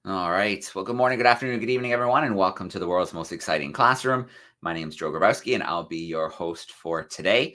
All right. Well, good morning, good afternoon, good evening, everyone, and welcome to the world's most exciting classroom. My name is Joe Grabowski, and I'll be your host for today.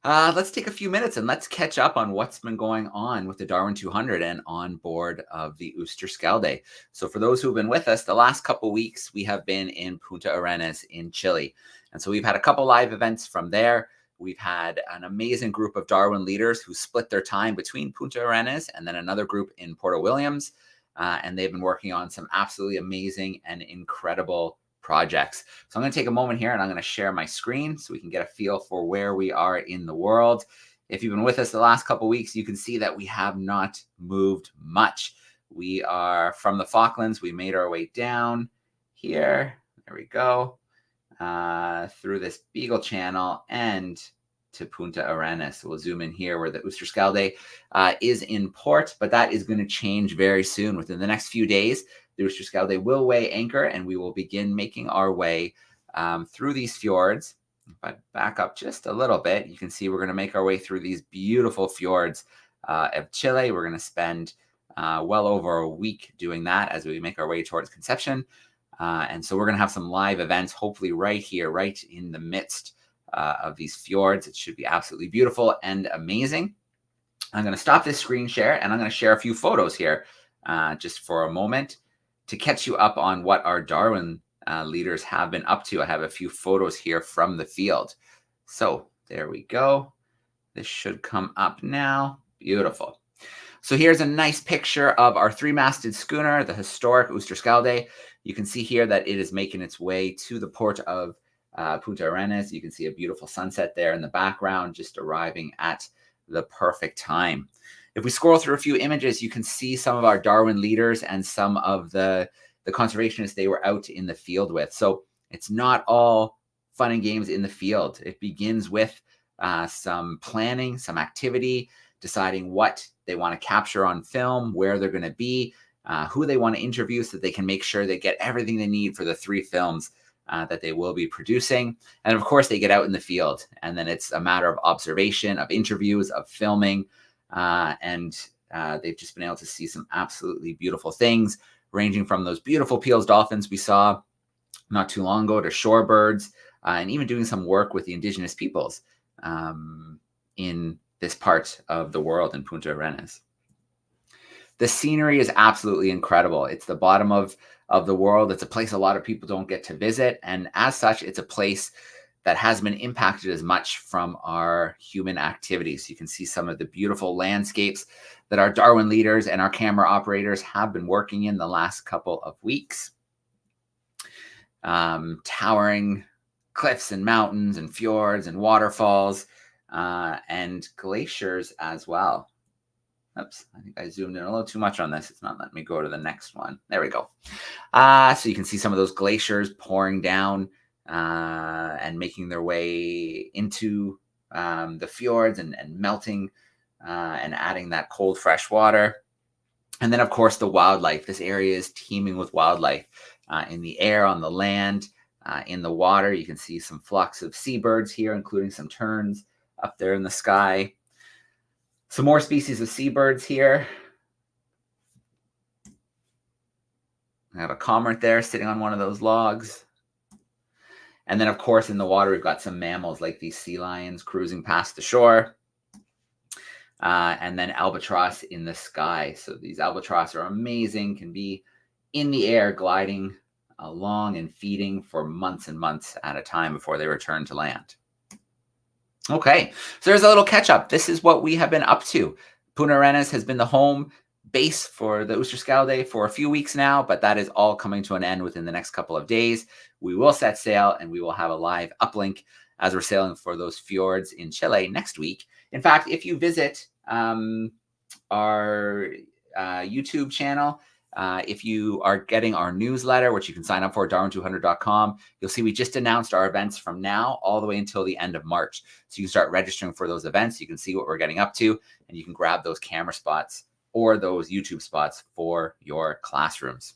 Let's take a few minutes and let's catch up on what's been going on with the Darwin 200 and on board of the Skalde. So for those who've been with us, the last couple weeks, we have been in Punta Arenas in Chile. And so we've had a couple live events from there. We've had an amazing group of Darwin leaders who split their time between Punta Arenas and then another group in Puerto Williams. And they've been working on some absolutely amazing and incredible projects. So I'm going to take a moment here and I'm going to share my screen so we can get a feel for where we are in the world. If you've been with us the last couple of weeks, you can see that we have not moved much. We are from the Falklands. We made our way down here. There we go. Through this Beagle Channel and to Punta Arenas. So we'll zoom in here where the Skalde is in port, but that is going to change very soon. Within the next few days, the Skalde will weigh anchor and we will begin making our way through these fjords. If I back up just a little bit, you can see we're going to make our way through these beautiful fjords of Chile. We're going to spend well over a week doing that as we make our way towards Conception. And so we're going to have some live events, hopefully right here, right in the midst of these fjords. It should be absolutely beautiful and amazing. I'm going to stop this screen share and I'm going to share a few photos here just for a moment to catch you up on what our Darwin leaders have been up to. I have a few photos here from the field. So there we go. This should come up now. Beautiful. So here's a nice picture of our three-masted schooner, the historic Skalde. You can see here that it is making its way to the port of Punta Arenas. You can see a beautiful sunset there in the background, just arriving at the perfect time. If we scroll through a few images, you can see some of our Darwin leaders and some of the conservationists they were out in the field with. So it's not all fun and games in the field. It begins with some planning, some activity, deciding what they want to capture on film, where they're going to be, who they want to interview so that they can make sure they get everything they need for the 3 films that they will be producing. And of course, they get out in the field. And then it's a matter of observation, of interviews, of filming. And they've just been able to see some absolutely beautiful things, ranging from those beautiful Peale's dolphins we saw not too long ago to shorebirds, and even doing some work with the indigenous peoples in this part of the world in Punta Arenas. The scenery is absolutely incredible. It's the bottom of the world. It's a place a lot of people don't get to visit. And as such, it's a place that has been impacted as much from our human activities. You can see some of the beautiful landscapes that our Darwin leaders and our camera operators have been working in the last couple of weeks. Towering cliffs and mountains and fjords and waterfalls and glaciers as well. Oops, I think I zoomed in a little too much on this. It's not letting me go to the next one. There we go. So you can see some of those glaciers pouring down and making their way into the fjords and melting and adding that cold, fresh water. And then, of course, the wildlife. This area is teeming with wildlife in the air, on the land, in the water. You can see some flocks of seabirds here, including some terns up there in the sky. Some more species of seabirds here. I have a cormorant there sitting on one of those logs. And then, of course, in the water, we've got some mammals like these sea lions cruising past the shore. And then albatross in the sky. So these albatross are amazing, can be in the air gliding along and feeding for months and months at a time before they return to land. Okay, so there's a little catch up. This is what we have been up to. Punta Arenas has been the home base for the Skalde for a few weeks now, but that is all coming to an end within the next couple of days. We will set sail and we will have a live uplink as we're sailing for those fjords in Chile next week. In fact, if you visit our YouTube channel, if you are getting our newsletter, which you can sign up for at DARWIN200.com, you'll see we just announced our events from now all the way until the end of March. So you can start registering for those events. You can see what we're getting up to, and you can grab those camera spots or those YouTube spots for your classrooms.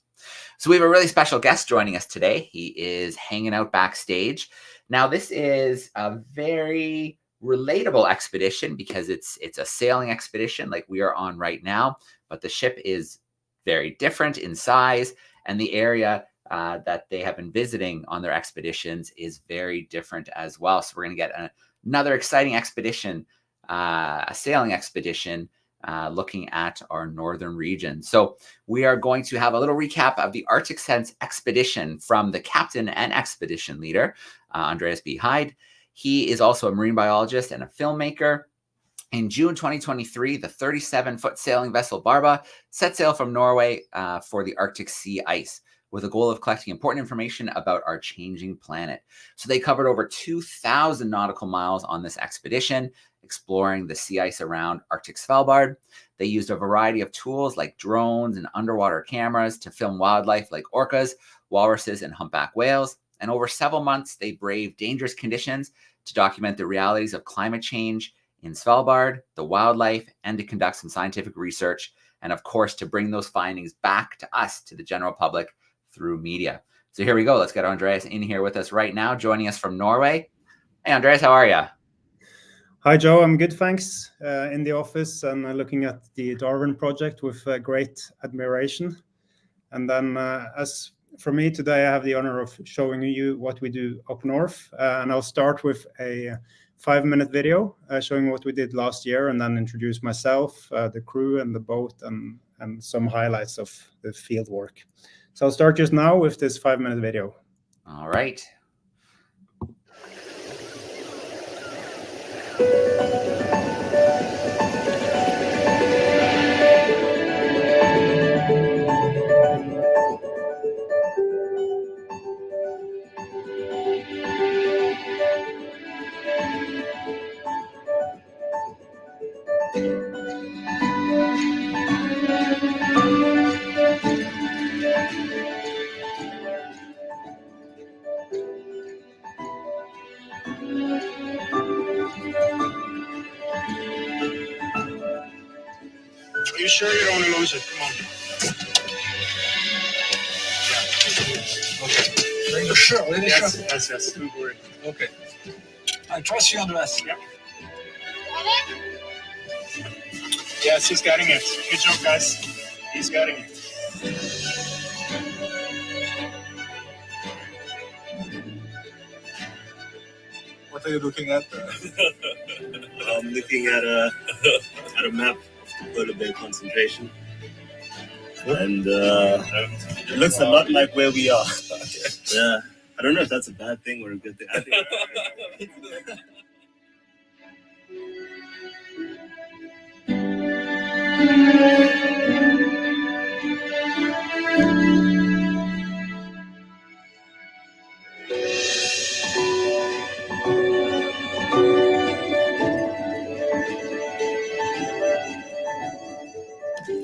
So we have a really special guest joining us today. He is hanging out backstage. Now, this is a very relatable expedition because it's a sailing expedition like we are on right now, but the ship is very different in size, and the area that they have been visiting on their expeditions is very different as well. So we're going to get another exciting expedition, a sailing expedition, looking at our northern region. So we are going to have a little recap of the Arctic Sense expedition from the captain and expedition leader, Andreas B. Heide. He is also a marine biologist and a filmmaker. In June 2023, the 37-foot sailing vessel Barba set sail from Norway for the Arctic sea ice, with a goal of collecting important information about our changing planet. So they covered over 2,000 nautical miles on this expedition, exploring the sea ice around Arctic Svalbard. They used a variety of tools like drones and underwater cameras to film wildlife like orcas, walruses, and humpback whales. And over several months, they braved dangerous conditions to document the realities of climate change in Svalbard, the wildlife, and to conduct some scientific research, and of course, to bring those findings back to us, to the general public, through media. So here we go. Let's get Andreas in here with us right now, joining us from Norway. Hey, Andreas, how are you? Hi, Joe. I'm good, thanks. In the office and looking at the Darwin project with great admiration. And then as for me today, I have the honor of showing you what we do up north. And I'll start with a 5-minute video showing what we did last year, and then introduce myself, the crew and the boat, and some highlights of the field work. So I'll start just now with this 5-minute video. All right. Are you sure you don't want to lose it? Come on. Yeah. Okay. Are you sure? Yes. Don't worry. Okay. I trust you, Andreas. Yep. Yes, he's getting it. Good job, guys. He's getting it. What are you looking at? I'm looking at a map of the polar bear concentration, and it looks a lot like where we are. Yeah, I don't know if that's a bad thing or a good thing. I think.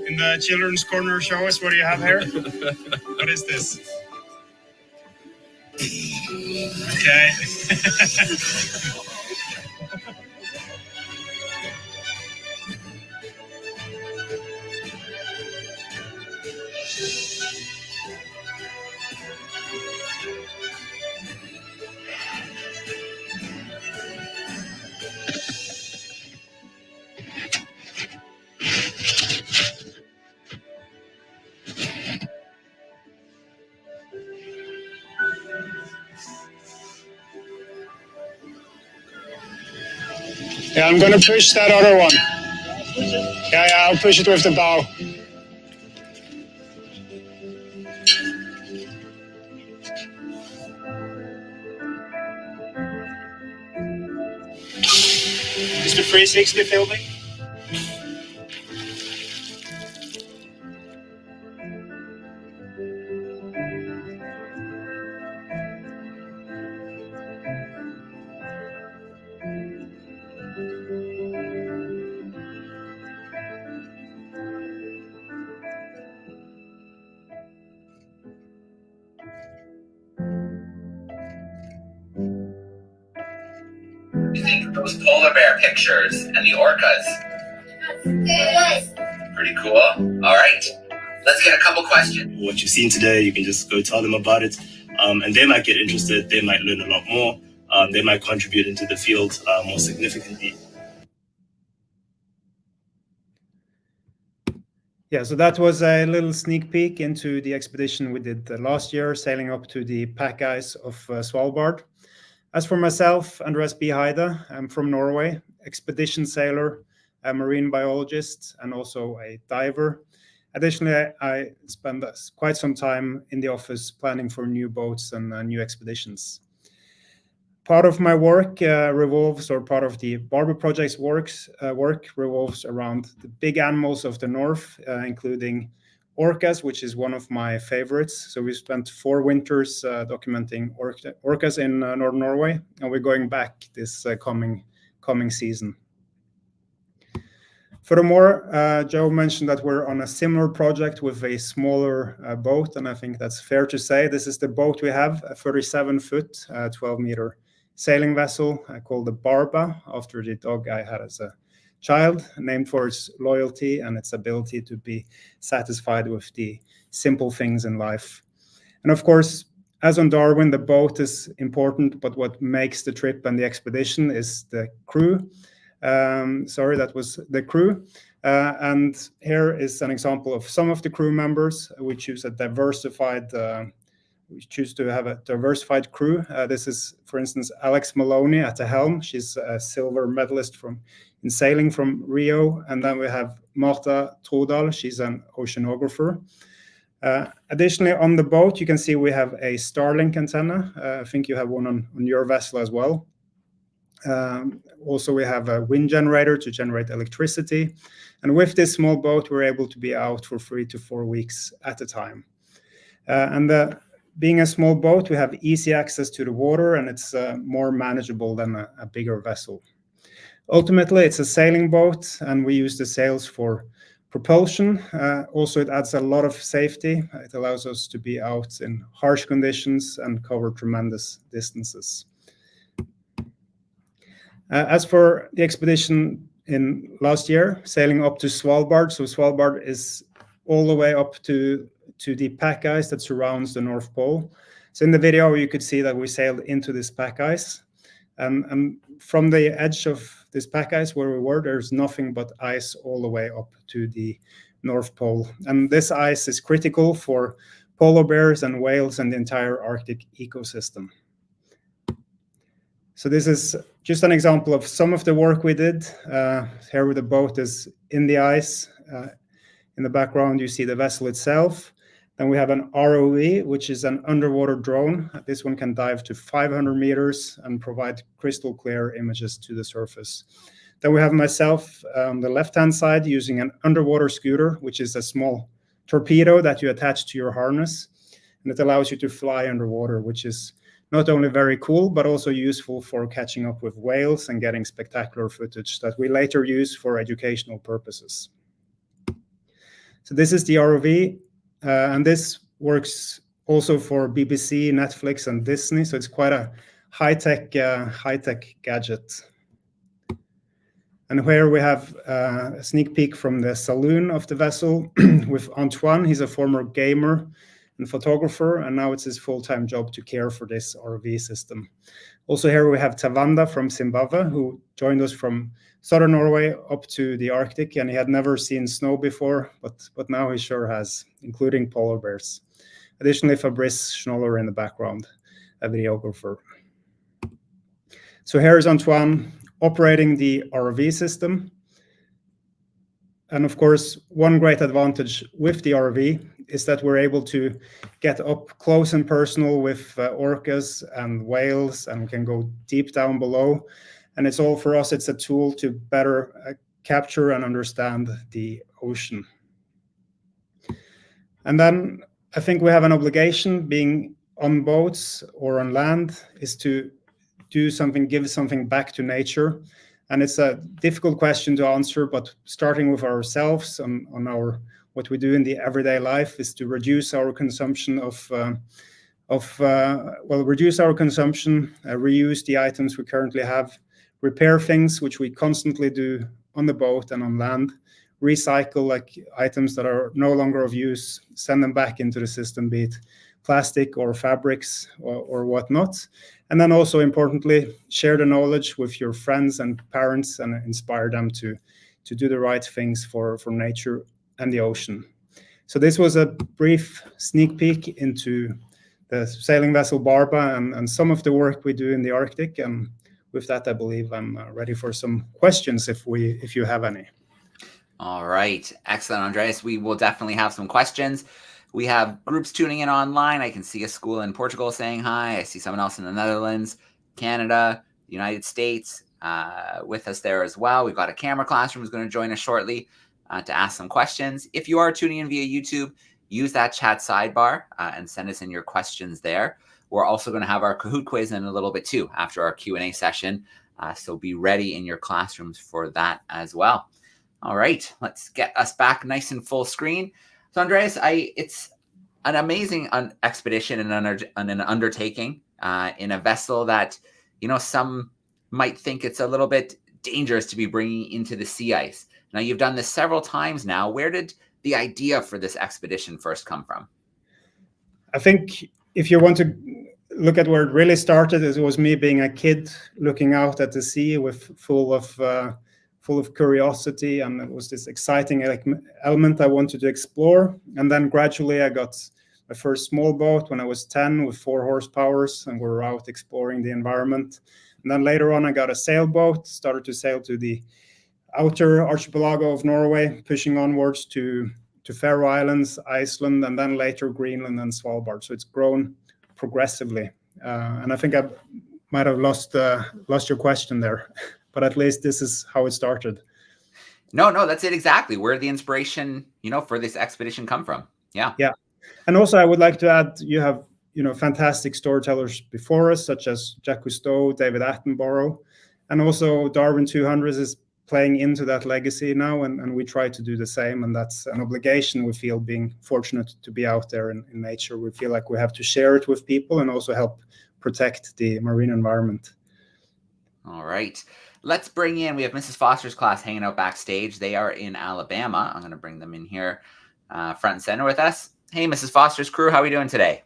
In the children's corner, show us what do you have here. What is this? Okay. Yeah, I'm gonna push that other one. Yeah, I'll push it with the bow. Is the 360 filming? You think of those polar bear pictures and the orcas? Pretty cool. All right, let's get a couple questions. What you've seen today, you can just go tell them about it, and they might get interested. They might learn a lot more. They might contribute into the field more significantly. Yeah, so that was a little sneak peek into the expedition we did last year, sailing up to the pack ice of Svalbard. As for myself, Andreas B. Heide, I'm from Norway, expedition sailor, a marine biologist, and also a diver. Additionally, I spend quite some time in the office planning for new boats and new expeditions. Part of my work part of the Barba project's work revolves around the big animals of the north, including orcas, which is one of my favorites. So we spent 4 winters documenting orcas in northern Norway, and we're going back this coming season. Furthermore, Joe mentioned that we're on a similar project with a smaller boat, and I think that's fair to say. This is the boat we have, a 37-foot, 12-meter sailing vessel called the Barba, after the dog I had as a child, named for its loyalty and its ability to be satisfied with the simple things in life. And of course, as on Darwin, the boat is important, but what makes the trip and the expedition is the crew. That was the crew. And here is an example of some of the crew members. We choose to have a diversified crew. This is, for instance, Alex Maloney at the helm. She's a silver medalist in sailing from Rio. And then we have Marta Trodal. She's an oceanographer. Additionally, on the boat, you can see we have a Starlink antenna. I think you have one on your vessel as well. Also, we have a wind generator to generate electricity. And with this small boat, we're able to be out for 3 to 4 weeks at a time. Being a small boat, we have easy access to the water, and it's more manageable than a bigger vessel. Ultimately, it's a sailing boat, and we use the sails for propulsion. Also, it adds a lot of safety. It allows us to be out in harsh conditions and cover tremendous distances. As for the expedition in last year, sailing up to Svalbard. So Svalbard is all the way up to the pack ice that surrounds the North Pole. So in the video, you could see that we sailed into this pack ice. And from the edge of this pack ice where we were, there's nothing but ice all the way up to the North Pole. And this ice is critical for polar bears and whales and the entire Arctic ecosystem. So this is just an example of some of the work we did. Here where the boat is in the ice. In the background, you see the vessel itself. Then we have an ROV, which is an underwater drone. This one can dive to 500 meters and provide crystal clear images to the surface. Then we have myself on the left-hand side using an underwater scooter, which is a small torpedo that you attach to your harness. And it allows you to fly underwater, which is not only very cool, but also useful for catching up with whales and getting spectacular footage that we later use for educational purposes. So this is the ROV, and this works also for BBC, Netflix, and Disney. So it's quite a high-tech gadget. And here we have a sneak peek from the saloon of the vessel with Antoine. He's a former gamer and photographer, and now it's his full-time job to care for this ROV system. Also here we have Tawanda from Zimbabwe, who joined us from southern Norway up to the Arctic, and he had never seen snow before, but now he sure has, including polar bears. Additionally, Fabrice Schnoller in the background, a videographer. So here is Antoine operating the ROV system. And of course, one great advantage with the ROV is that we're able to get up close and personal with orcas and whales, and we can go deep down below. And it's all for us, it's a tool to better capture and understand the ocean. And then I think we have an obligation, being on boats or on land, is to do something, give something back to nature. And it's a difficult question to answer, but starting with ourselves on what we do in the everyday life is to reduce our consumption reduce our consumption, reuse the items we currently have, repair things, which we constantly do on the boat and on land, recycle like items that are no longer of use, send them back into the system, be it plastic or fabrics or whatnot. And then also importantly, share the knowledge with your friends and parents and inspire them to do the right things for nature and the ocean. So this was a brief sneak peek into the sailing vessel Barba and some of the work we do in the Arctic. And with that, I believe I'm ready for some questions if you have any. All right. Excellent, Andreas. We will definitely have some questions. We have groups tuning in online. I can see a school in Portugal saying hi. I see someone else in the Netherlands, Canada, the United States with us there as well. We've got a camera classroom who's going to join us shortly to ask some questions. If you are tuning in via YouTube, use that chat sidebar and send us in your questions there. We're also going to have our Kahoot quiz in a little bit too after our Q&A session. So be ready in your classrooms for that as well. All right, let's get us back nice and full screen. So Andreas, it's an amazing expedition and an undertaking in a vessel that, some might think it's a little bit dangerous to be bringing into the sea ice. Now, you've done this several times now. Where did the idea for this expedition first come from? I think if you want to look at where it really started, it was me being a kid looking out at the sea full of curiosity, and it was this exciting element I wanted to explore. And then gradually I got my first small boat when I was 10 with 4 horsepower, and we were out exploring the environment. And then later on I got a sailboat, started to sail to the outer archipelago of Norway, pushing onwards to Faroe Islands, Iceland, and then later Greenland and Svalbard. So it's grown progressively. And I think I might have lost your question there, but at least this is how it started. No, that's it exactly. Where did the inspiration, for this expedition come from? Yeah. Yeah. And also I would like to add, you have, fantastic storytellers before us, such as Jacques Cousteau, David Attenborough, and also DARWIN200 is playing into that legacy now, and we try to do the same, and that's an obligation we feel, being fortunate to be out there in nature. We feel like we have to share it with people and also help protect the marine environment. All right. Let's bring in, we have Mrs. Foster's class hanging out backstage. They are in Alabama. I'm going to bring them in here front and center with us. Hey, Mrs. Foster's crew, how are we doing today?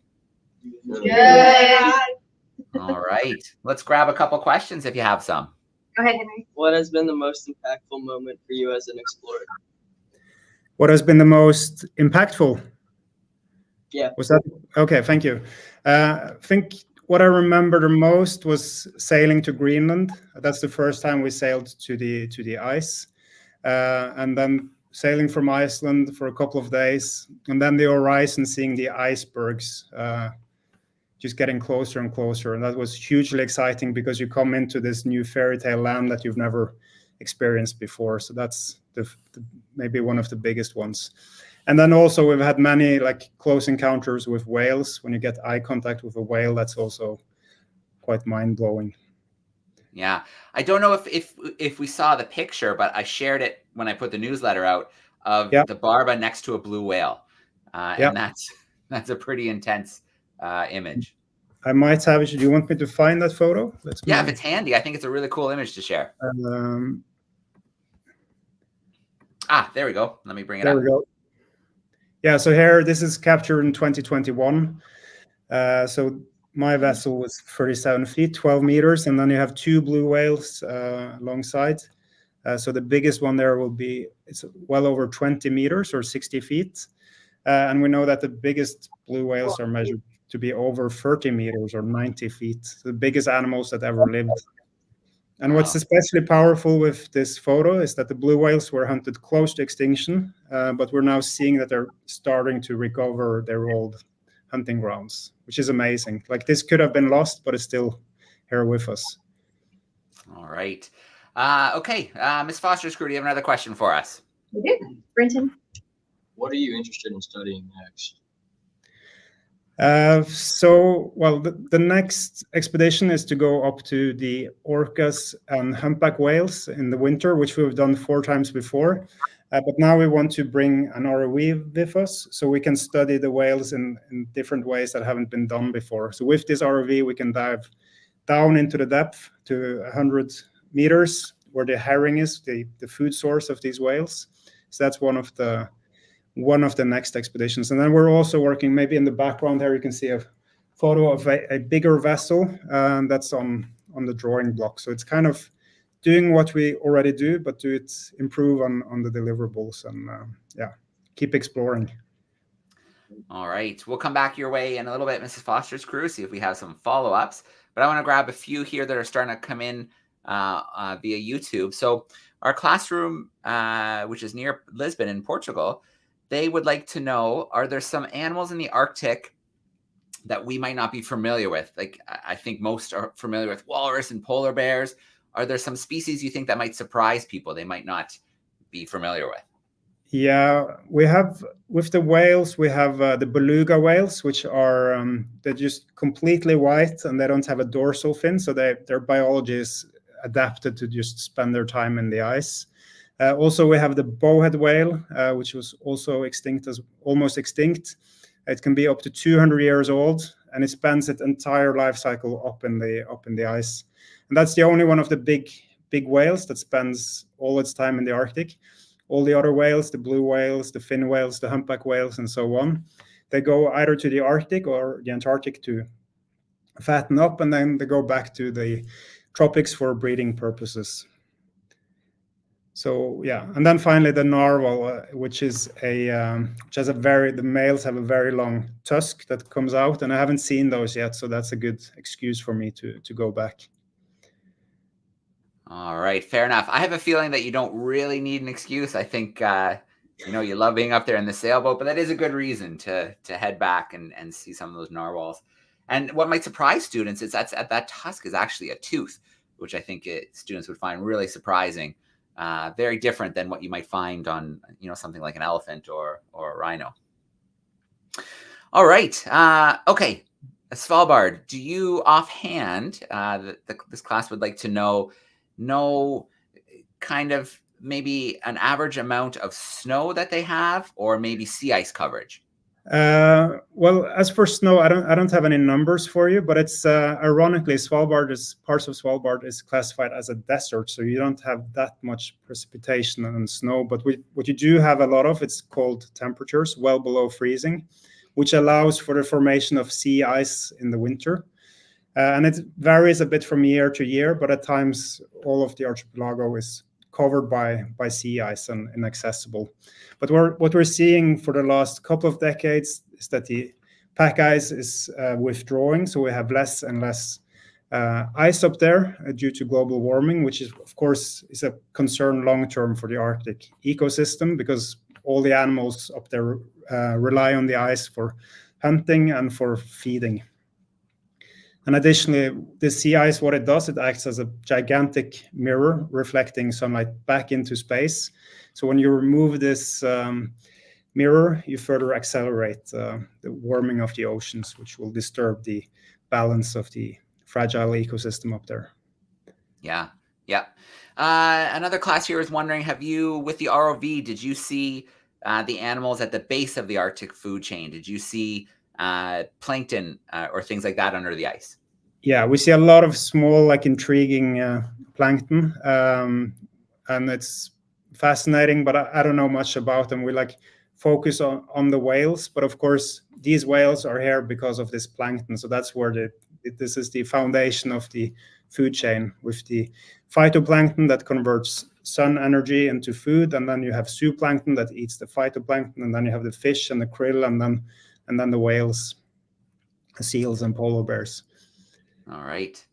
Good. All right. Let's grab a couple questions if you have some. Go ahead, Henry. What has been the most impactful moment for you as an explorer? What has been the most impactful? Yeah. Was that okay? Thank you. I think what I remember the most was sailing to Greenland. That's the first time we sailed to the ice, and then sailing from Iceland for a couple of days, and then the horizon, seeing the icebergs just getting closer and closer. And that was hugely exciting because you come into this new fairy tale land that you've never experienced before. So that's maybe one of the biggest ones. And then also we've had many close encounters with whales. When you get eye contact with a whale, that's also quite mind-blowing. Yeah. I don't know if we saw the picture, but I shared it when I put the newsletter out of the Barba next to a blue whale. And that's a pretty intense image. I might have it. Do you want me to find that photo? If it's handy, I think it's a really cool image to share. There we go. Let me bring it up. There we go. Yeah, so here, this is captured in 2021. So my vessel was 37 feet, 12 meters, and then you have 2 blue whales alongside. So the biggest one there it's well over 20 meters or 60 feet. And we know that the biggest blue whales are measured to be over 30 meters or 90 feet, the biggest animals that ever lived. And what's especially powerful with this photo is that the blue whales were hunted close to extinction, but we're now seeing that they're starting to recover their old hunting grounds, which is amazing. This could have been lost, but it's still here with us. All right. Okay. Ms. Foster's crew, do you have another question for us? We do. Brenton? What are you interested in studying next? The next expedition is to go up to the orcas and humpback whales in the winter, which we've done 4 times before. But now we want to bring an ROV with us so we can study the whales in different ways that haven't been done before. So with this ROV, we can dive down into the depth to 100 meters where the herring is, the food source of these whales. So that's one of the next expeditions. And then we're also working, maybe in the background here, you can see a photo of a bigger vessel that's on the drawing block. So it's kind of doing what we already do, but improve on the deliverables. And keep exploring. All right. We'll come back your way in a little bit, Mrs. Foster's crew, see if we have some follow-ups. But I want to grab a few here that are starting to come in via YouTube. So our classroom, which is near Lisbon in Portugal, they would like to know, are there some animals in the Arctic that we might not be familiar with? Like, I think most are familiar with walrus and polar bears. Are there some species you think that might surprise people they might not be familiar with? Yeah, we have, with the whales, we have the beluga whales, which are, they're just completely white and they don't have a dorsal fin. So their biology is adapted to just spend their time in the ice. Also, we have the bowhead whale, which was also almost extinct. It can be up to 200 years old, and it spends its entire life cycle up in the ice. And that's the only one of the big whales that spends all its time in the Arctic. All the other whales, the blue whales, the fin whales, the humpback whales, and so on, they go either to the Arctic or the Antarctic to fatten up, and then they go back to the tropics for breeding purposes. So yeah, and then finally the narwhal, which has the males have a very long tusk that comes out, and I haven't seen those yet, so that's a good excuse for me to go back. All right, fair enough. I have a feeling that you don't really need an excuse. I think you love being up there in the sailboat, but that is a good reason to head back and see some of those narwhals. And what might surprise students is that tusk is actually a tooth, which I think students would find really surprising. Very different than what you might find on something like an elephant or a rhino. All right, okay, Svalbard. Do you offhand, this class would like to know kind of maybe an average amount of snow that they have, or maybe sea ice coverage? Well, as for snow, I don't have any numbers for you, but it's ironically, parts of Svalbard is classified as a desert, so you don't have that much precipitation and snow. But what you do have a lot of, it's cold temperatures, well below freezing, which allows for the formation of sea ice in the winter. And it varies a bit from year to year, but at times all of the archipelago is covered by sea ice and inaccessible. But what we're seeing for the last couple of decades is that the pack ice is withdrawing, so we have less and less ice up there due to global warming, which is, of course, is a concern long-term for the Arctic ecosystem, because all the animals up there rely on the ice for hunting and for feeding. And additionally, the sea ice, what it does, it acts as a gigantic mirror reflecting sunlight back into space. So when you remove this mirror, you further accelerate the warming of the oceans, which will disturb the balance of the fragile ecosystem up there. Yeah. Another class here is wondering, with the ROV, did you see the animals at the base of the Arctic food chain? Did you see plankton or things like that under the ice? Yeah, we see a lot of small, intriguing plankton, and it's fascinating, but I don't know much about them. We focus on the whales, but of course these whales are here because of this plankton, so that's where this is the foundation of the food chain, with the phytoplankton that converts sun energy into food, and then you have zooplankton that eats the phytoplankton, and then you have the fish and the krill, and then the whales, seals, and polar bears. All right.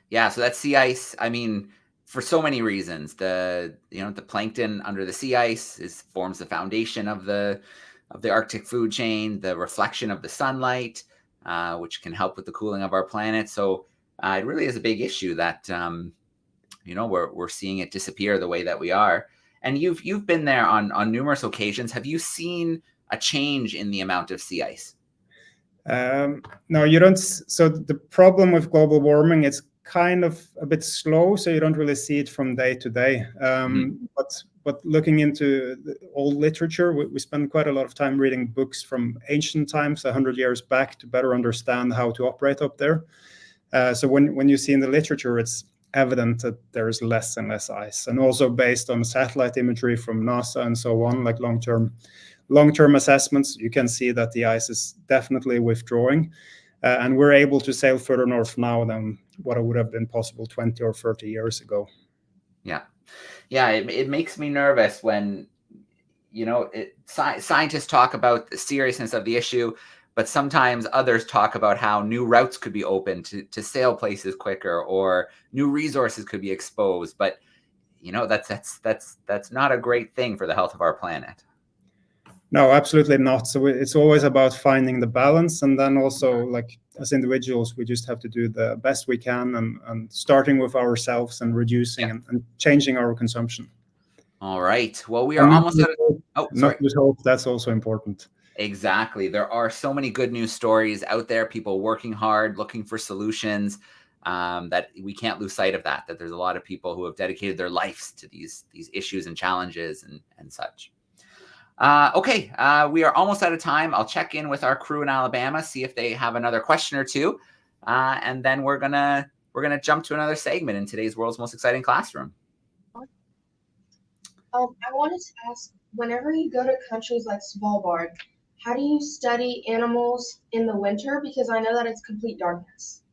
Yeah, so that sea ice, I mean, for so many reasons, the plankton under the sea ice forms the foundation of the Arctic food chain, the reflection of the sunlight, which can help with the cooling of our planet. So it really is a big issue that we're seeing it disappear the way that we are. And you've been there on numerous occasions. Have you seen a change in the amount of sea ice? No, you don't. So the problem with global warming, it's kind of a bit slow, so you don't really see it from day to day. But looking into the old literature, we spend quite a lot of time reading books from ancient times, 100 years back, to better understand how to operate up there. So when you see in the literature, it's evident that there is less and less ice, and also based on satellite imagery from NASA and so on, like long-term assessments, you can see that the ice is definitely withdrawing, and we're able to sail further north now than what would have been possible 20 or 30 years ago. Yeah, it makes me nervous when scientists talk about the seriousness of the issue, but sometimes others talk about how new routes could be opened to sail places quicker, or new resources could be exposed. But that's not a great thing for the health of our planet. No, absolutely not. So it's always about finding the balance, and then also, like, as individuals, we just have to do the best we can, and starting with ourselves and reducing and changing our consumption. All right. Well, we are almost at not with hope. That's also important. Exactly. There are so many good news stories out there, people working hard, looking for solutions, that we can't lose sight of that there's a lot of people who have dedicated their lives to these issues and challenges and such. Okay, we are almost out of time. I'll check in with our crew in Alabama, see if they have another question or two, and then we're gonna jump to another segment in today's World's Most Exciting Classroom. I wanted to ask, whenever you go to countries like Svalbard, how do you study animals in the winter? Because I know that it's complete darkness.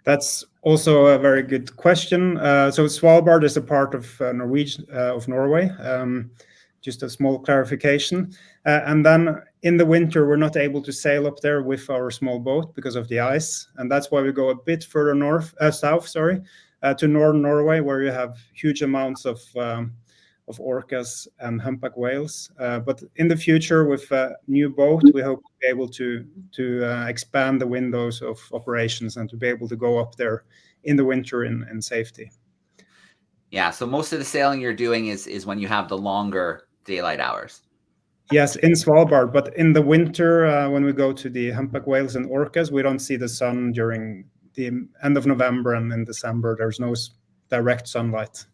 That's also a very good question. So Svalbard is a part of Norway. Just a small clarification. And then in the winter, we're not able to sail up there with our small boat because of the ice. And that's why we go a bit further south, to northern Norway, where you have huge amounts of orcas and humpback whales. But in the future, with a new boat, we hope to be able to expand the windows of operations and to be able to go up there in the winter in safety. Yeah, so most of the sailing you're doing is when you have the longer daylight hours. Yes, in Svalbard, but in the winter, when we go to the humpback whales and orcas, we don't see the sun during the end of November, and in December, there's no direct sunlight.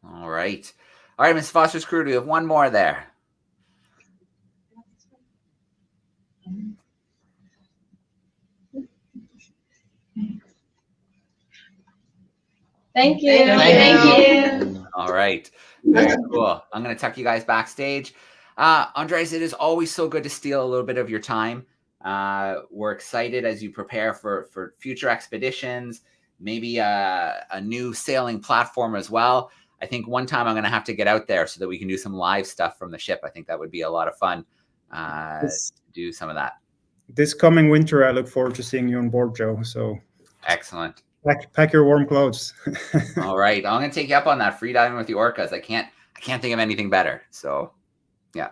All right, Ms. Foster's crew, do we have one more there? Thank you. Thank you. All right. Very cool. I'm going to tuck you guys backstage. Andreas, it is always so good to steal a little bit of your time. We're excited as you prepare for future expeditions, maybe a new sailing platform as well. I think one time I'm going to have to get out there so that we can do some live stuff from the ship. I think that would be a lot of fun to do some of that. This coming winter, I look forward to seeing you on board, Joe. So excellent. Pack your warm clothes. All right, I'm going to take you up on that. Free diving with the orcas. I can't think of anything better. So, yeah.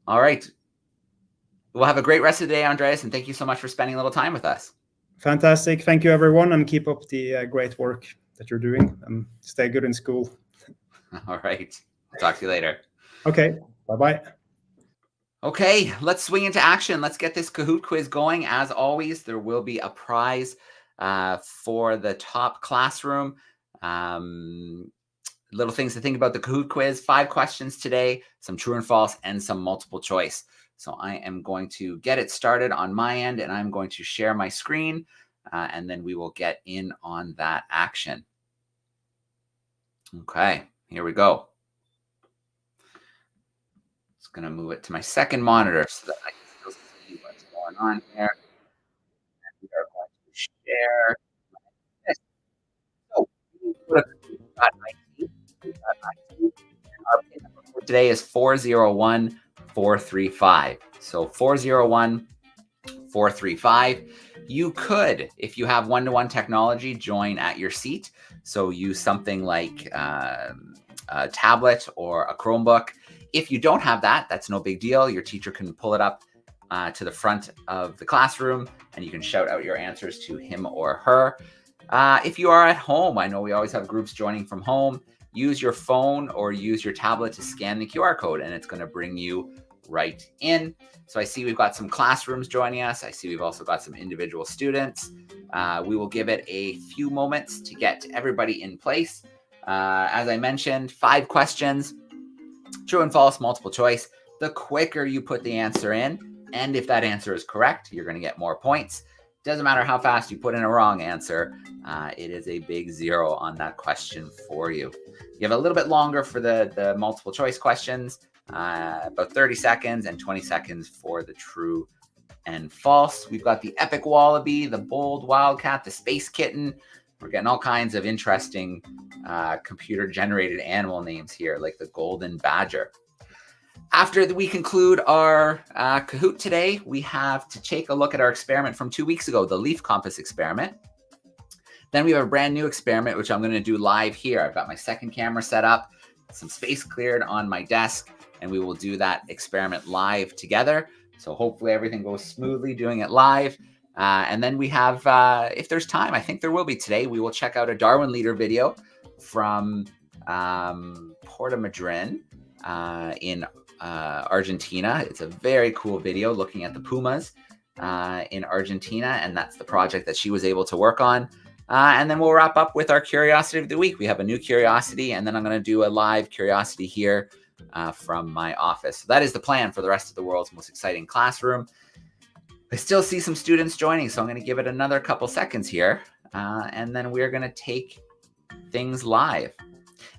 All right. We'll have a great rest of the day, Andreas, and thank you so much for spending a little time with us. Fantastic. Thank you, everyone, and keep up the great work that you're doing, and stay good in school. All right. I'll talk to you later. Okay. Bye-bye. Okay, let's swing into action. Let's get this Kahoot quiz going. As always, there will be a prize for the top classroom. Little things to think about the Kahoot quiz. 5 questions today, some true and false, and some multiple choice. So I am going to get it started on my end, and I'm going to share my screen, and then we will get in on that action. Okay, here we go. Just going to move it to my second monitor so that I can still see what's going on here. And we are going to share this. So we got 19. And our pin number for today is 401435. So 401435. You could, if you have one-to-one technology, join at your seat. So use something like a tablet or a Chromebook. If you don't have that, that's no big deal. Your teacher can pull it up to the front of the classroom, and you can shout out your answers to him or her. If you are at home, I know we always have groups joining from home. Use your phone or use your tablet to scan the QR code, and it's going to bring you right in. So I see we've got some classrooms joining us. I see we've also got some individual students. We will give it a few moments to get everybody in place. As I mentioned, 5 questions, true and false, multiple choice. The quicker you put the answer in, and if that answer is correct, you're going to get more points. Doesn't matter how fast you put in a wrong answer. It is a big 0 on that question for you. You have a little bit longer for the multiple choice questions, about 30 seconds and 20 seconds for the true and false. We've got the epic wallaby, the bold wildcat, the space kitten, We're getting all kinds of interesting computer-generated animal names here, like the golden badger. After we conclude our Kahoot today, we have to take a look at our experiment from 2 weeks ago, the leaf compass experiment. Then we have a brand new experiment, which I'm going to do live here. I've got my second camera set up, some space cleared on my desk, and we will do that experiment live together. So hopefully everything goes smoothly doing it live. And then we have, if there's time, I think there will be today, we will check out a Darwin Leader video from Porta Madryn in Argentina. It's a very cool video looking at the pumas in Argentina, and that's the project that she was able to work on. And then we'll wrap up with our curiosity of the week. We have a new curiosity, and then I'm going to do a live curiosity here from my office. So that is the plan for the rest of the world's most exciting classroom. I still see some students joining, so I'm going to give it another couple seconds here, and then we're going to take things live.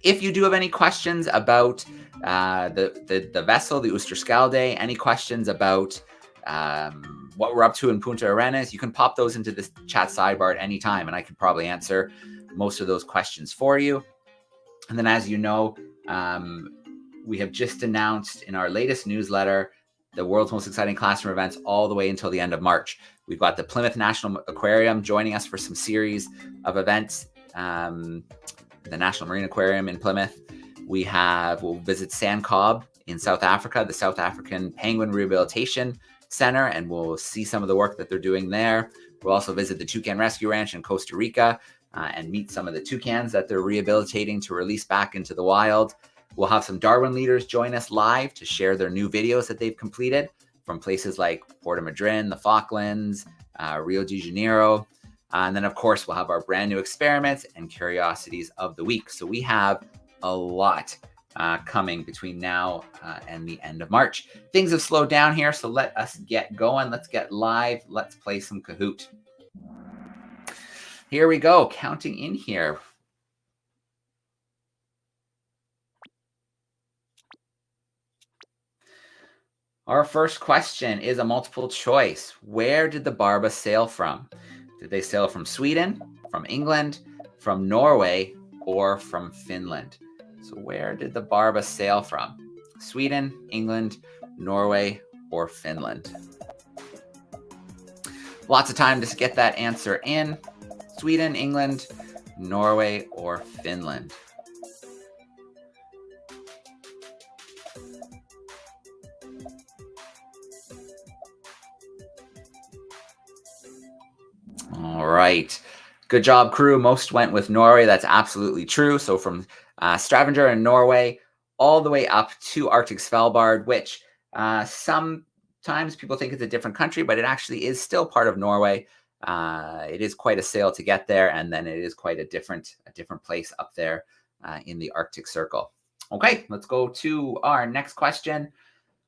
If you do have any questions about the vessel, the Oosterskalde, any questions about what we're up to in Punta Arenas, you can pop those into this chat sidebar at any time, and I can probably answer most of those questions for you. And then, as you know, we have just announced in our latest newsletter the world's most exciting classroom events all the way until the end of March. We've got the Plymouth National Aquarium joining us for some series of events, the National Marine Aquarium in Plymouth. We'll visit Sand Cobb in South Africa, the South African Penguin Rehabilitation Center, and we'll see some of the work that they're doing there. We'll also visit the Toucan Rescue Ranch in Costa Rica and meet some of the toucans that they're rehabilitating to release back into the wild. We'll have some Darwin leaders join us live to share their new videos that they've completed from places like Porta Madryn, the Falklands, Rio de Janeiro. And then, of course, we'll have our brand new experiments and curiosities of the week. So we have a lot coming between now and the end of March. Things have slowed down here, so let us get going. Let's get live. Let's play some Kahoot. Here we go, counting in here. Our first question is a multiple choice. Where did the Barba sail from? Did they sail from Sweden, from England, from Norway, or from Finland? So where did the Barba sail from? Sweden, England, Norway, or Finland? Lots of time to get that answer in. Sweden, England, Norway, or Finland? All right. Good job, crew. Most went with Norway. That's absolutely true. So from Stavanger in Norway all the way up to Arctic Svalbard, which sometimes people think it's a different country, but it actually is still part of Norway. It is quite a sail to get there, and then it is quite a different place up there in the Arctic Circle. Okay, let's go to our next question.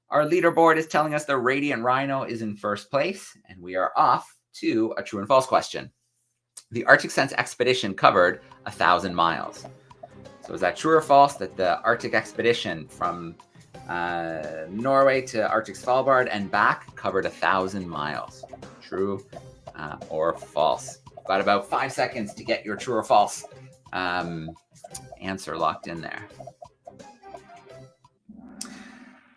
Our leaderboard is telling us the Radiant Rhino is in first place, and we are off to a true and false question. The Arctic Sense expedition covered 1,000 miles. So is that true or false that the Arctic expedition from Norway to Arctic Svalbard and back covered 1,000 miles? True or false? Got about 5 seconds to get your true or false answer locked in there.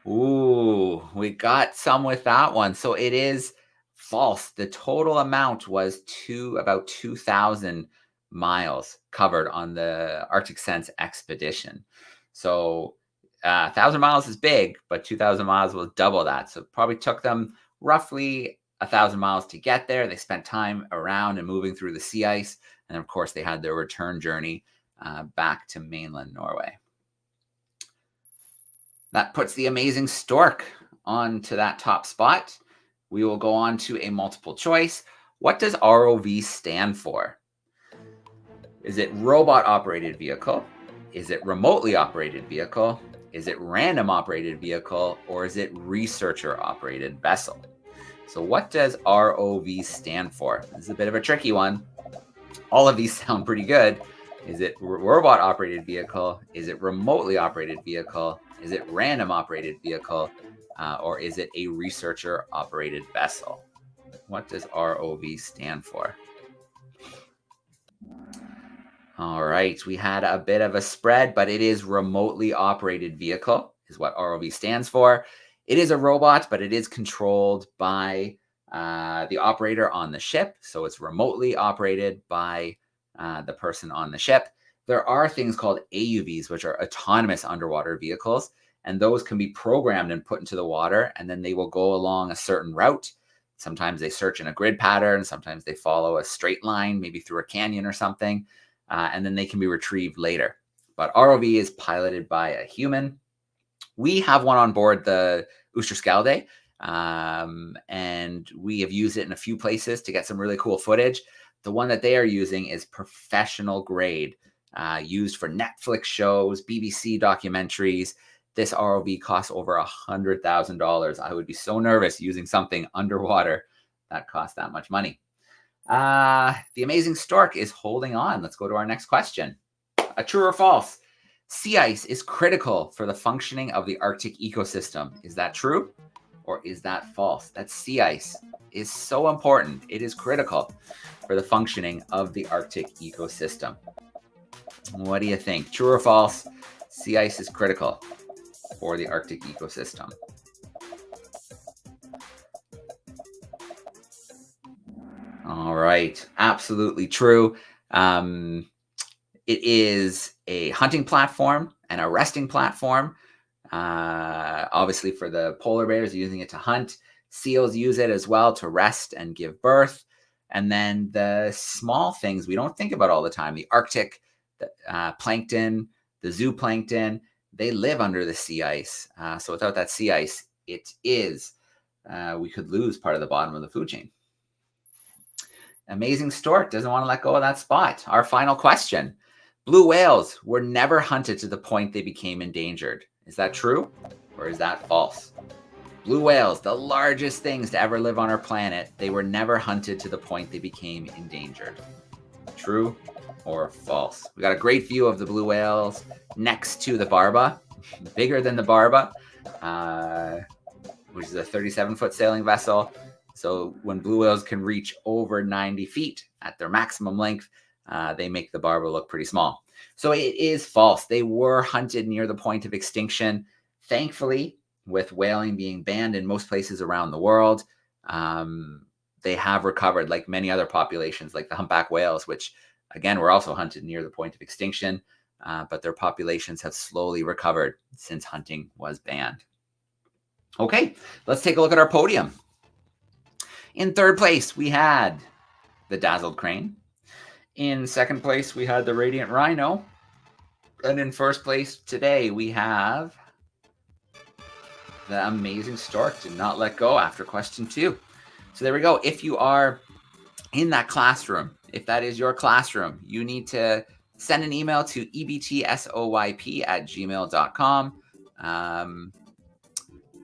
Ooh, we got some with that one. So it is false. The total amount was about 2,000 miles covered on the Arctic Sense expedition. So 1,000 miles is big, but 2,000 miles was double that. So it probably took them roughly 1,000 miles to get there. They spent time around and moving through the sea ice. And of course, they had their return journey back to mainland Norway. That puts the amazing stork onto that top spot. We will go on to a multiple choice. What does ROV stand for? Is it robot operated vehicle? Is it remotely operated vehicle? Is it random operated vehicle? Or is it researcher operated vessel? So what does ROV stand for? This is a bit of a tricky one. All of these sound pretty good. Is it robot operated vehicle? Is it remotely operated vehicle? Is it random operated vehicle? Or is it a researcher operated vessel? What does ROV stand for? All right, we had a bit of a spread, but it is remotely operated vehicle is what ROV stands for. It is a robot, but it is controlled by the operator on the ship. So it's remotely operated by the person on the ship. There are things called AUVs, which are autonomous underwater vehicles, and those can be programmed and put into the water, and then they will go along a certain route. Sometimes they search in a grid pattern, sometimes they follow a straight line, maybe through a canyon or something, and then they can be retrieved later. But ROV is piloted by a human. We have one on board the Oosterschelde, and we have used it in a few places to get some really cool footage. The one that they are using is professional grade, used for Netflix shows, BBC documentaries. This ROV costs over $100,000. I would be so nervous using something underwater that costs that much money. The amazing stork is holding on. Let's go to our next question. A true or false? Sea ice is critical for the functioning of the Arctic ecosystem. Is that true or is that false? That sea ice is so important. It is critical for the functioning of the Arctic ecosystem. What do you think? True or false? Sea ice is critical for the Arctic ecosystem. All right, absolutely true. It is a hunting platform and a resting platform. Obviously for the polar bears, using it to hunt. Seals use it as well to rest and give birth. And then the small things we don't think about all the time, the Arctic plankton, the zooplankton, they live under the sea ice. So without that sea ice, we could lose part of the bottom of the food chain. Amazing stork doesn't want to let go of that spot. Our final question. Blue whales were never hunted to the point they became endangered. Is that true or is that false? Blue whales, the largest things to ever live on our planet, they were never hunted to the point they became endangered. True or false? We got a great view of the blue whales next to the Barba, bigger than the Barba, which is a 37-foot sailing vessel. So when blue whales can reach over 90 feet at their maximum length, they make the Barba look pretty small. So it is false. They were hunted near the point of extinction. Thankfully, with whaling being banned in most places around the world, they have recovered, like many other populations, like the humpback whales, which, again, were also hunted near the point of extinction, but their populations have slowly recovered since hunting was banned. Okay, let's take a look at our podium. In third place, we had the dazzled crane. In second place, we had the radiant rhino. And in first place today, we have the amazing stork. Did not let go after question 2. So there we go. If you are in that classroom, if that is your classroom, you need to send an email to ebtsoyp@gmail.com.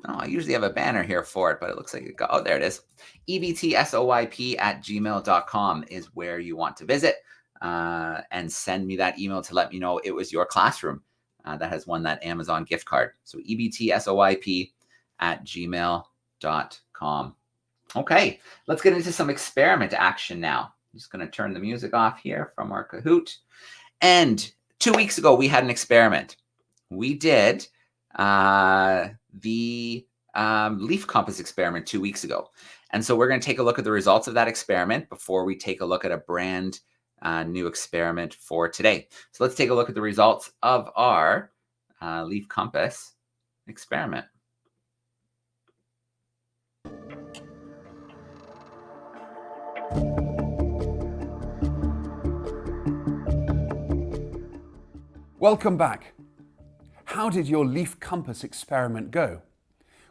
I usually have a banner here for it, but it looks like it got, oh, there it is. ebtsoyp@gmail.com is where you want to visit, and send me that email to let me know it was your classroom that has won that Amazon gift card. So ebtsoyp@gmail.com. Okay, let's get into some experiment action now. I'm just going to turn the music off here from our Kahoot. And 2 weeks ago, we had an experiment. We did the leaf compass experiment 2 weeks ago. And so we're going to take a look at the results of that experiment before we take a look at a brand new experiment for today. So let's take a look at the results of our leaf compass experiment. Welcome back. How did your leaf compass experiment go?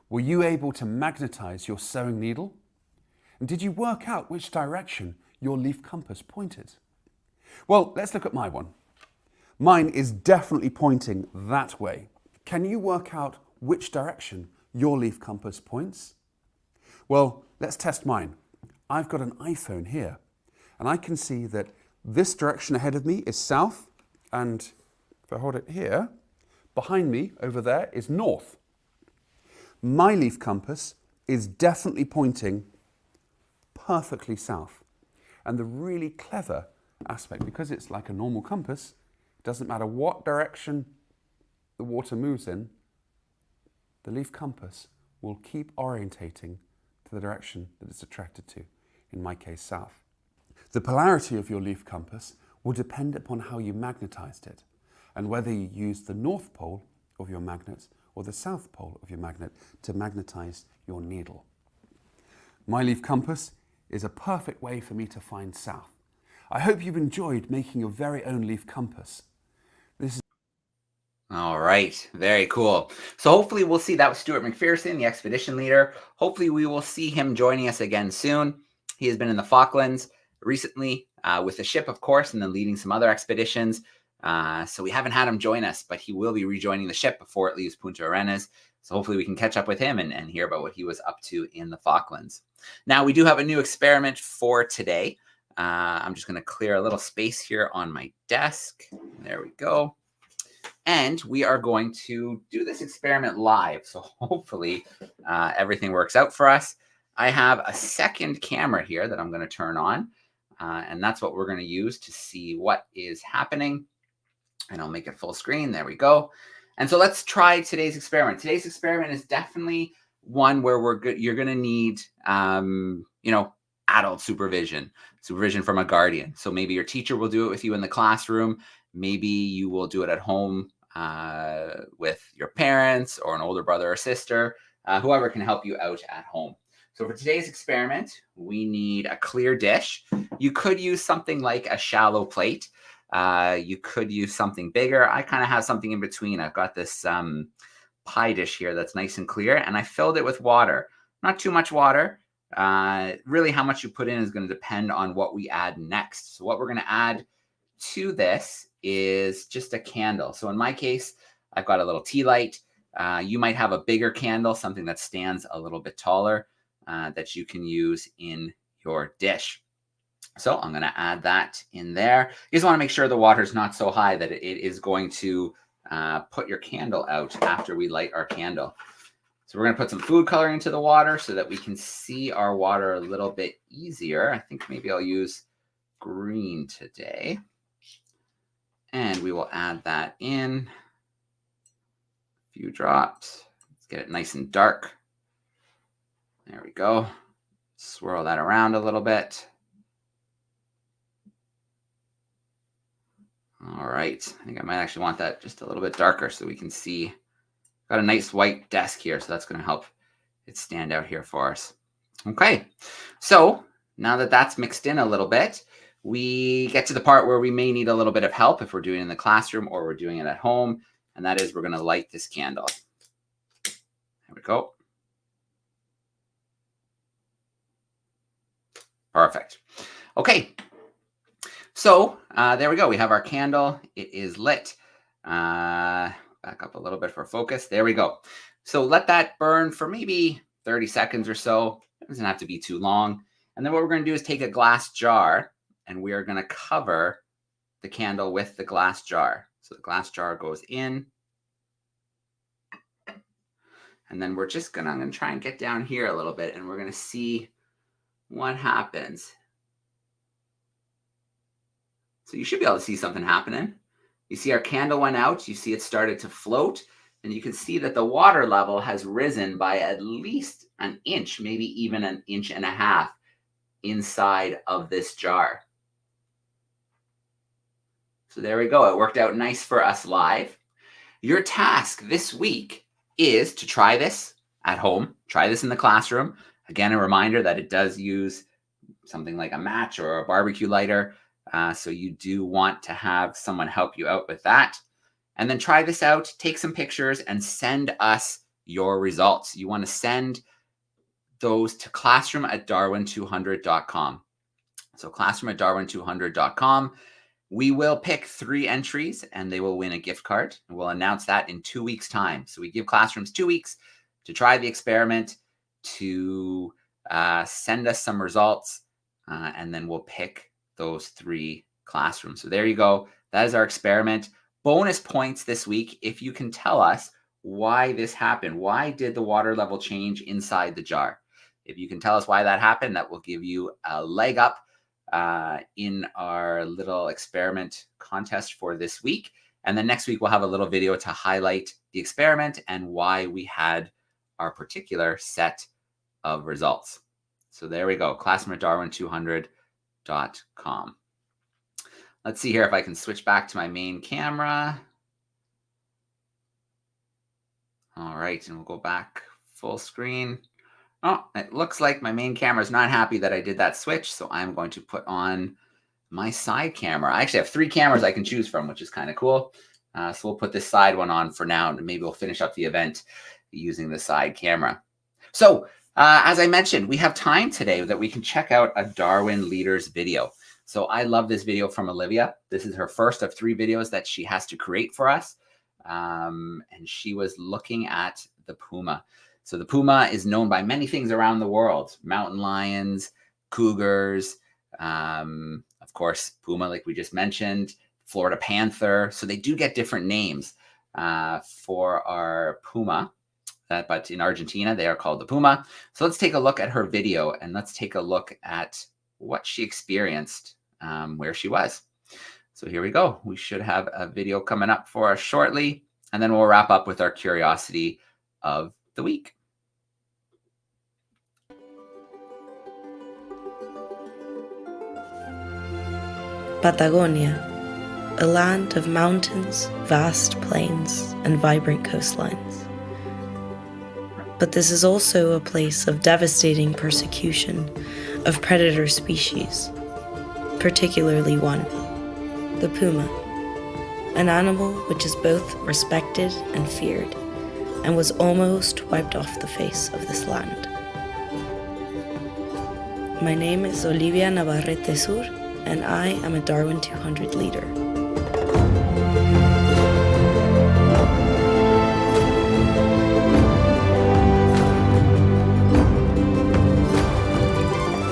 Were you able to magnetize your sewing needle? And did you work out which direction your leaf compass pointed? Well, let's look at my one. Mine is definitely pointing that way. Can you work out which direction your leaf compass points? Well, let's test mine. I've got an iPhone here, and I can see that this direction ahead of me is south, and if I hold it here, behind me over there is north. My leaf compass is definitely pointing perfectly south. And the really clever aspect, because it's like a normal compass, it doesn't matter what direction the water moves in, the leaf compass will keep orientating to the direction that it's attracted to, in my case, south. The polarity of your leaf compass will depend upon how you magnetized it and whether you use the north pole of your magnet or the south pole of your magnet to magnetize your needle. My leaf compass is a perfect way for me to find south. I hope you've enjoyed making your very own leaf compass. All right, very cool. So hopefully we'll see, that was Stuart McPherson, the expedition leader. Hopefully we will see him joining us again soon. He has been in the Falklands recently with the ship, of course, and then leading some other expeditions. So we haven't had him join us, but he will be rejoining the ship before it leaves Punta Arenas. So hopefully we can catch up with him and hear about what he was up to in the Falklands. Now, we do have a new experiment for today. I'm just going to clear a little space here on my desk. There we go. And we are going to do this experiment live. So hopefully everything works out for us. I have a second camera here that I'm going to turn on. And that's what we're going to use to see what is happening. And I'll make it full screen. There we go. And so let's try today's experiment. Today's experiment is definitely one where you're going to need, adult supervision from a guardian. So maybe your teacher will do it with you in the classroom. Maybe you will do it at home with your parents or an older brother or sister, whoever can help you out at home. So for today's experiment, we need a clear dish. You could use something like a shallow plate. You could use something bigger. I kind of have something in between. I've got this pie dish here that's nice and clear, and I filled it with water. Not too much water. Really, how much you put in is going to depend on what we add next. So what we're going to add to this is just a candle. So in my case, I've got a little tea light. You might have a bigger candle, something that stands a little bit taller, that you can use in your dish. So I'm going to add that in there. You just want to make sure the water is not so high that it is going to put your candle out after we light our candle. So we're going to put some food coloring into the water so that we can see our water a little bit easier. I think maybe I'll use green today. And we will add that in. A few drops. Let's get it nice and dark. There we go. Swirl that around a little bit. All right. I think I might actually want that just a little bit darker so we can see. Got a nice white desk here, so that's going to help it stand out here for us. Okay. So now that that's mixed in a little bit, we get to the part where we may need a little bit of help if we're doing it in the classroom or we're doing it at home. And that is we're going to light this candle. There we go. Perfect. Okay. So there we go. We have our candle. It is lit. Back up a little bit for focus. There we go. So let that burn for maybe 30 seconds or so. It doesn't have to be too long. And then what we're going to do is take a glass jar and we are going to cover the candle with the glass jar. So the glass jar goes in. And then I'm going to try and get down here a little bit and we're going to see what happens. So you should be able to see something happening. You see our candle went out. You see it started to float. And you can see that the water level has risen by at least an inch, maybe even an inch and a half inside of this jar. So there we go. It worked out nice for us live. Your task this week is to try this at home. Try this in the classroom. Again, a reminder that it does use something like a match or a barbecue lighter. So you do want to have someone help you out with that. And then try this out, take some pictures, and send us your results. You want to send those to classroom@darwin200.com. So classroom@darwin200.com. We will pick 3 entries, and they will win a gift card. And we'll announce that in 2 weeks' time. So we give classrooms 2 weeks to try the experiment, to send us some results, and then we'll pick those 3 classrooms. So there you go. That is our experiment. Bonus points this week if you can tell us why this happened. Why did the water level change inside the jar? If you can tell us why that happened, that will give you a leg up in our little experiment contest for this week. And then next week, we'll have a little video to highlight the experiment and why we had our particular set of results. So there we go, classroom@darwin200.com. Let's see here if I can switch back to my main camera. All right, and we'll go back full screen. Oh, it looks like my main camera is not happy that I did that switch, so I'm going to put on my side camera. I actually have 3 cameras I can choose from, which is kind of cool. So we'll put this side one on for now, and maybe we'll finish up the event using the side camera. So as I mentioned, we have time today that we can check out a Darwin Leaders video. So I love this video from Olivia. This is her first of 3 videos that she has to create for us. And she was looking at the puma. So the puma is known by many things around the world: mountain lions, cougars, of course, puma, like we just mentioned, Florida panther. So they do get different names for our puma, but in Argentina, they are called the puma. So let's take a look at her video and let's take a look at what she experienced where she was. So here we go. We should have a video coming up for us shortly, and then we'll wrap up with our curiosity of the week. Patagonia, a land of mountains, vast plains, and vibrant coastlines. But this is also a place of devastating persecution of predator species, particularly one, the puma, an animal which is both respected and feared, and was almost wiped off the face of this land. My name is Olivia Navarrete Sur, and I am a DARWIN200 leader.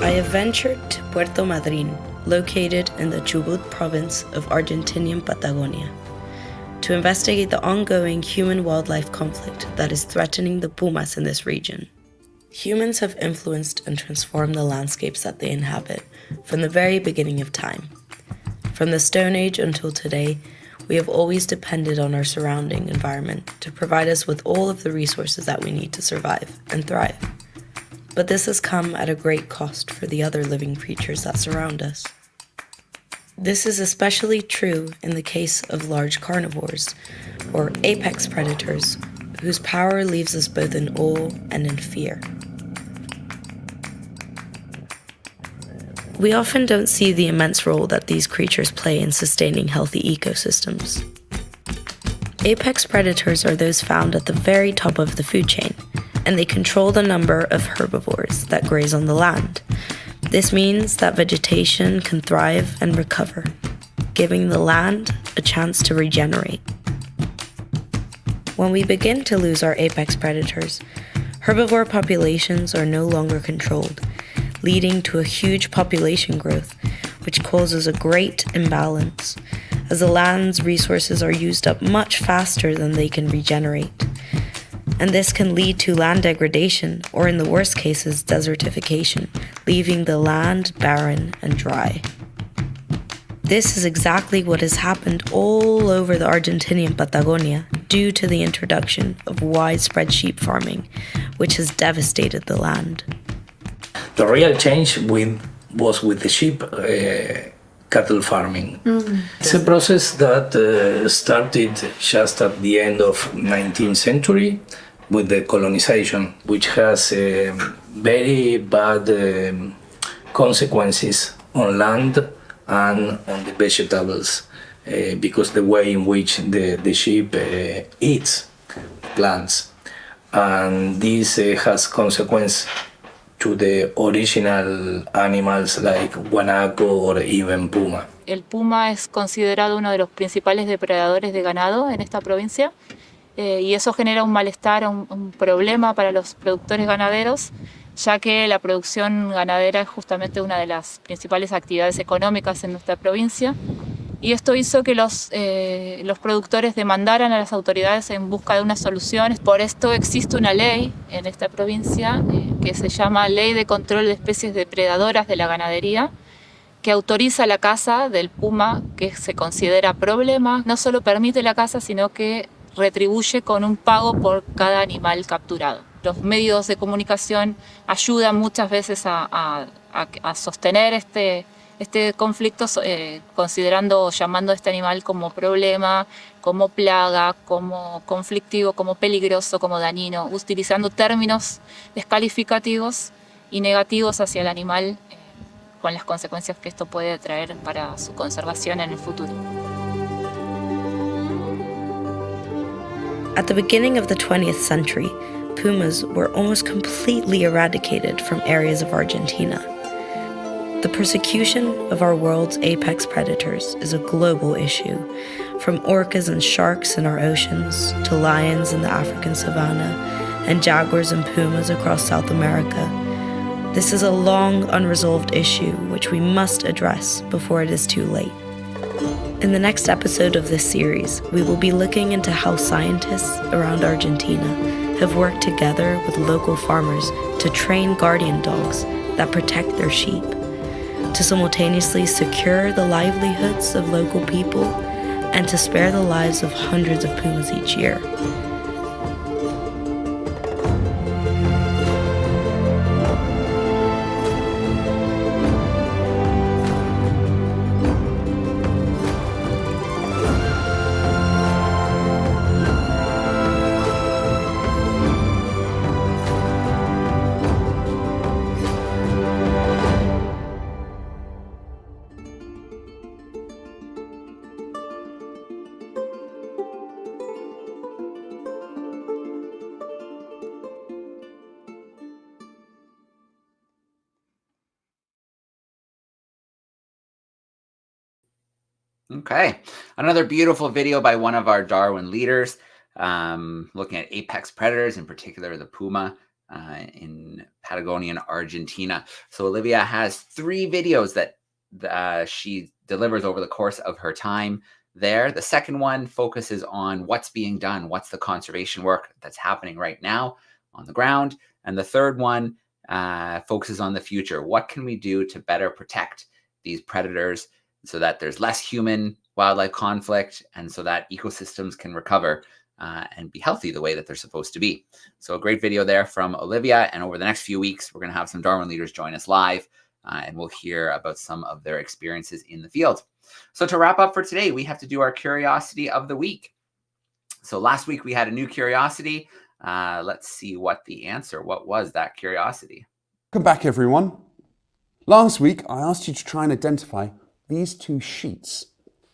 I have ventured to Puerto Madryn, located in the Chubut province of Argentinian Patagonia, to investigate the ongoing human-wildlife conflict that is threatening the pumas in this region. Humans have influenced and transformed the landscapes that they inhabit from the very beginning of time. From the Stone Age until today, we have always depended on our surrounding environment to provide us with all of the resources that we need to survive and thrive. But this has come at a great cost for the other living creatures that surround us. This is especially true in the case of large carnivores, or apex predators, whose power leaves us both in awe and in fear. We often don't see the immense role that these creatures play in sustaining healthy ecosystems. Apex predators are those found at the very top of the food chain, and they control the number of herbivores that graze on the land. This means that vegetation can thrive and recover, giving the land a chance to regenerate. When we begin to lose our apex predators, herbivore populations are no longer controlled, leading to a huge population growth, which causes a great imbalance, as the land's resources are used up much faster than they can regenerate. And this can lead to land degradation, or in the worst cases, desertification, leaving the land barren and dry. This is exactly what has happened all over the Argentinian Patagonia due to the introduction of widespread sheep farming, which has devastated the land. The real change was with the sheep cattle farming. It's a process that started just at the end of 19th century with the colonization, which has very bad consequences on land and on the vegetables, because the way in which the sheep eats plants, and this has consequence to the original animals like guanaco or even puma. El puma es considerado uno de los principales depredadores de ganado en esta provincia, y eso genera un malestar, un problema para los productores ganaderos, ya que la producción ganadera es justamente una de las principales actividades económicas en nuestra provincia, y esto hizo que los productores demandaran a las autoridades en busca de unas soluciones. Por esto existe una ley en esta provincia que se llama Ley de Control de Especies Depredadoras de la Ganadería, que autoriza la caza del puma, que se considera problema. No solo permite la caza, sino que retribuye con un pago por cada animal capturado. Los medios de comunicación ayudan muchas veces a sostener este conflicto, llamando a este animal como problema, como plaga, como conflictivo, como peligroso, como dañino, utilizando términos descalificativos y negativos hacia el animal, con las consecuencias que esto puede traer para su conservación en el futuro. At the beginning of the 20th century, pumas were almost completely eradicated from areas of Argentina. The persecution of our world's apex predators is a global issue, from orcas and sharks in our oceans to lions in the African savanna and jaguars and pumas across South America. This is a long unresolved issue which we must address before it is too late. In the next episode of this series, we will be looking into how scientists around Argentina have worked together with local farmers to train guardian dogs that protect their sheep, to simultaneously secure the livelihoods of local people and to spare the lives of hundreds of pumas each year. Okay, another beautiful video by one of our Darwin leaders, looking at apex predators, in particular the puma in Patagonia and Argentina. So Olivia has 3 videos that she delivers over the course of her time there. The second one focuses on what's being done, what's the conservation work that's happening right now on the ground. And the third one focuses on the future. What can we do to better protect these predators so that there's less human wildlife conflict and so that ecosystems can recover and be healthy the way that they're supposed to be. So a great video there from Olivia. And over the next few weeks, we're going to have some Darwin leaders join us live and we'll hear about some of their experiences in the field. So to wrap up for today, we have to do our curiosity of the week. So last week we had a new curiosity. Let's see what was that curiosity? Welcome back, everyone. Last week, I asked you to try and identify these 2 sheets.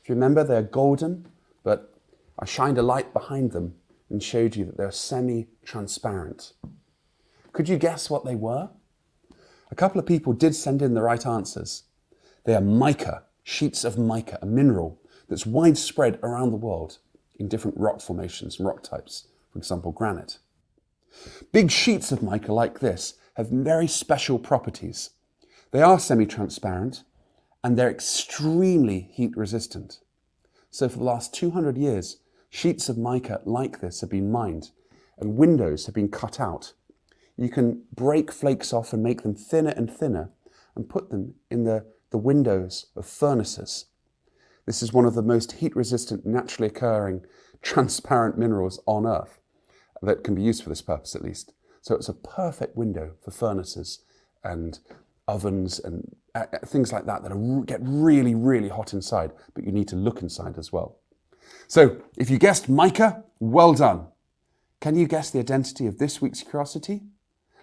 If you remember, they're golden, but I shined a light behind them and showed you that they're semi-transparent. Could you guess what they were? A couple of people did send in the right answers. They are mica, sheets of mica, a mineral that's widespread around the world in different rock formations and rock types, for example, granite. Big sheets of mica like this have very special properties. They are semi-transparent and they're extremely heat resistant. So for the last 200 years, sheets of mica like this have been mined and windows have been cut out. You can break flakes off and make them thinner and thinner and put them in the windows of furnaces. This is one of the most heat resistant, naturally occurring, transparent minerals on Earth that can be used for this purpose at least. So it's a perfect window for furnaces and ovens and things like that get really, really hot inside, but you need to look inside as well. So if you guessed mica, well done. Can you guess the identity of this week's curiosity?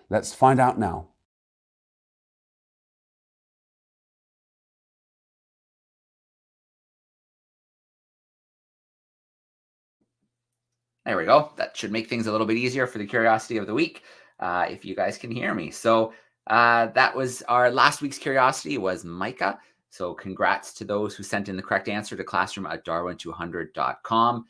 Let's find out now. There we go. That should make things a little bit easier for the curiosity of the week, if you guys can hear me. So that was our last week's curiosity, was mica. So congrats to those who sent in the correct answer to classroom@darwin200.com.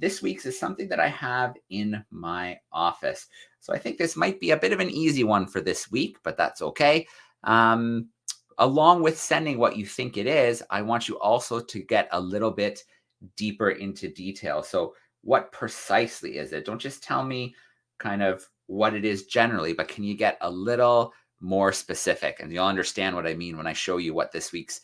This week's is something that I have in my office. So I think this might be a bit of an easy one for this week, but that's okay. Along with sending what you think it is, I want you also to get a little bit deeper into detail. So what precisely is it? Don't just tell me kind of what it is generally, but can you get a little more specific, and you'll understand what I mean when I show you what this week's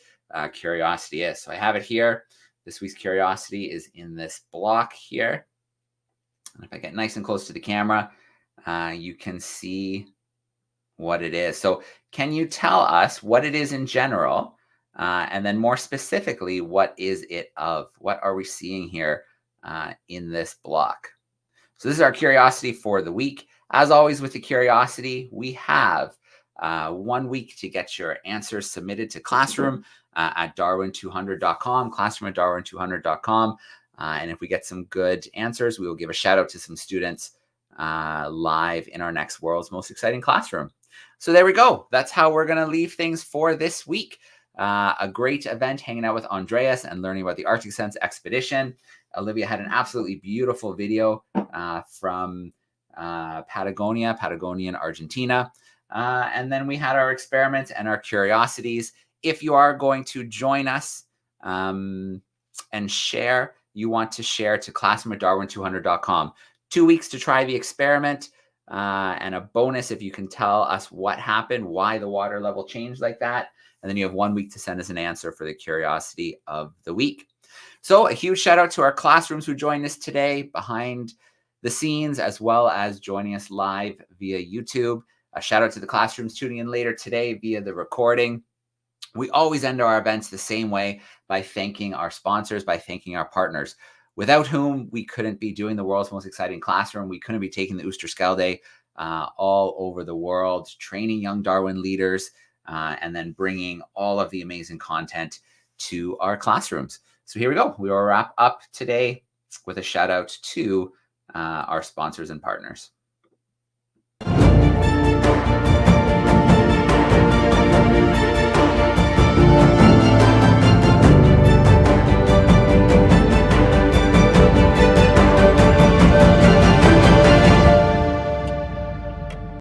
curiosity is. So I have it here. This week's curiosity is in this block here. And if I get nice and close to the camera, you can see what it is. So can you tell us what it is in general? And then more specifically, what is it of? What are we seeing here in this block? So this is our curiosity for the week. As always with the curiosity, we have 1 week to get your answers submitted to Classroom at DARWIN200.com, Classroom at DARWIN200.com. And if we get some good answers, we will give a shout out to some students live in our next World's Most Exciting Classroom. So there we go. That's how we're going to leave things for this week. A great event hanging out with Andreas and learning about the Arctic Sense expedition. Olivia had an absolutely beautiful video from Patagonia in Argentina. And then we had our experiments and our curiosities. If you are going to join us and share, you want to share to classroom at darwin200.com. 2 weeks to try the experiment and a bonus if you can tell us what happened, why the water level changed like that. And then you have 1 week to send us an answer for the curiosity of the week. So a huge shout out to our classrooms who joined us today behind the scenes, as well as joining us live via YouTube. A shout out to the classrooms tuning in later today via the recording. We always end our events the same way, by thanking our sponsors, by thanking our partners, without whom we couldn't be doing the world's most exciting classroom. We couldn't be taking the Oosterschelde all over the world, training young Darwin leaders, and then bringing all of the amazing content to our classrooms. So here we go. We will wrap up today with a shout out to our sponsors and partners.